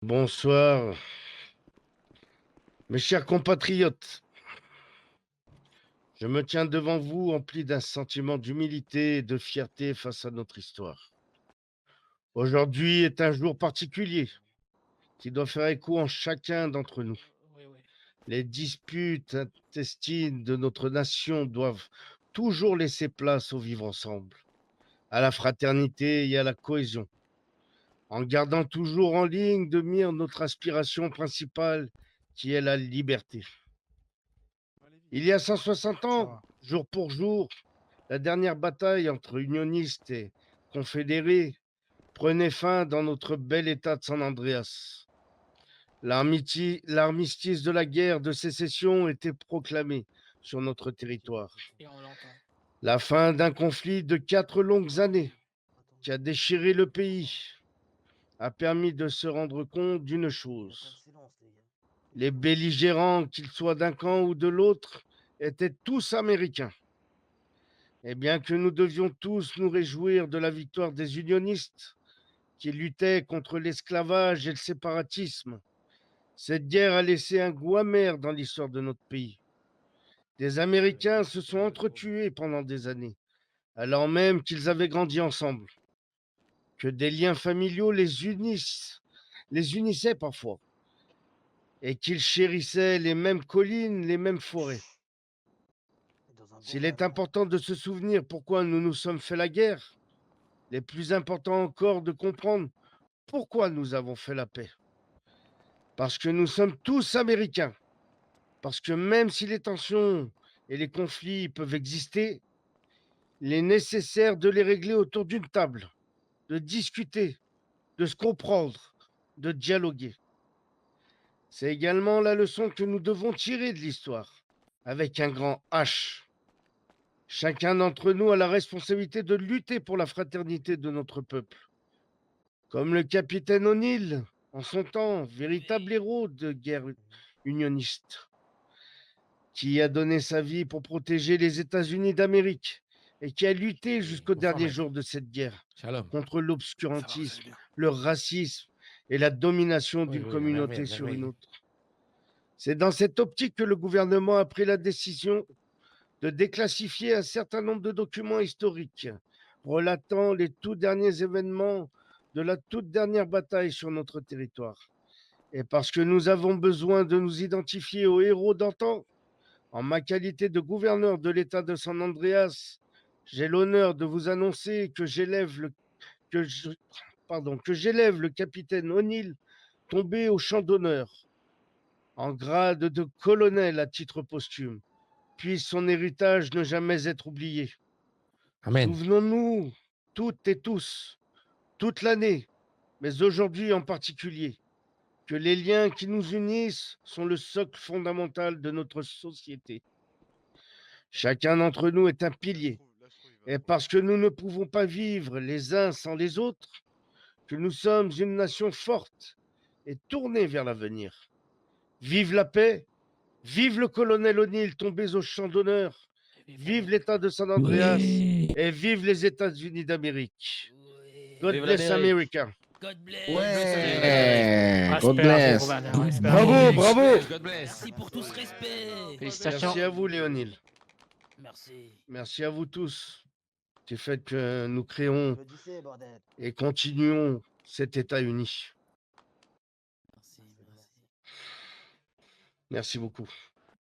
Bonsoir, mes chers compatriotes. Je me tiens devant vous empli d'un sentiment d'humilité et de fierté face à notre histoire. Aujourd'hui est un jour particulier qui doit faire écho en chacun d'entre nous. Oui, oui. Les disputes intestines de notre nation doivent toujours laisser place au vivre ensemble, à la fraternité et à la cohésion, en gardant toujours en ligne de mire notre aspiration principale qui est la liberté. Il y a 160 ans, jour pour jour, la dernière bataille entre unionistes et confédérés prenait fin dans notre bel état de San Andreas. L'armistice de la guerre de sécession était proclamé sur notre territoire. Et on l'entend. La fin d'un conflit de 4 longues années qui a déchiré le pays a permis de se rendre compte d'une chose. Les belligérants, qu'ils soient d'un camp ou de l'autre, étaient tous américains. Et bien que nous devions tous nous réjouir de la victoire des unionistes qui luttaient contre l'esclavage et le séparatisme, cette guerre a laissé un goût amer dans l'histoire de notre pays. Des Américains se sont entretués pendant des années, alors même qu'ils avaient grandi ensemble, que des liens familiaux les unissaient parfois, et qu'ils chérissaient les mêmes collines, les mêmes forêts. S'il est important de se souvenir pourquoi nous nous sommes fait la guerre, il est plus important encore de comprendre pourquoi nous avons fait la paix. Parce que nous sommes tous américains. Parce que même si les tensions et les conflits peuvent exister, il est nécessaire de les régler autour d'une table, de discuter, de se comprendre, de dialoguer. C'est également la leçon que nous devons tirer de l'histoire, avec un grand H. Chacun d'entre nous a la responsabilité de lutter pour la fraternité de notre peuple. Comme le capitaine O'Neill, en son temps, véritable héros de guerre unioniste, qui a donné sa vie pour protéger les États-Unis d'Amérique et qui a lutté jusqu'au dernier jour de cette guerre Shalom. contre Ça va, vous l'obscurantisme, allez bien. le racisme et la domination Oui, d'une oui, la communauté merveille, sur merveille. une autre. C'est dans cette optique que le gouvernement a pris la décision de déclassifier un certain nombre de documents historiques relatant les tout derniers événements de la toute dernière bataille sur notre territoire. Et parce que nous avons besoin de nous identifier aux héros d'antan, en ma qualité de gouverneur de l'État de San Andreas, j'ai l'honneur de vous annoncer que je- que j'élève le capitaine O'Neill tombé au champ d'honneur, en grade de colonel à titre posthume. Puisse son héritage ne jamais être oublié. Amen. Souvenons-nous, toutes et tous, toute l'année, mais aujourd'hui en particulier, que les liens qui nous unissent sont le socle fondamental de notre société. Chacun d'entre nous est un pilier. Et parce que nous ne pouvons pas vivre les uns sans les autres, que nous sommes une nation forte et tournée vers l'avenir. Vive la paix, vive le colonel O'Neill tombé au champ d'honneur, Et vive vive l'Amérique. l'État de San Andreas et vive les États-Unis d'Amérique. Oui. God Vive bless l'Amérique. America. God bless. God bless America. God Respect, bless. Roman, God respect. Bravo, bless, bravo. God bless. Merci pour tout ce respect. Félicitations. Merci à vous, Léonil. Merci. Merci à vous tous du fait que nous créons Applaudissez, bordel. et continuons cet État uni. Merci, merci. Merci beaucoup.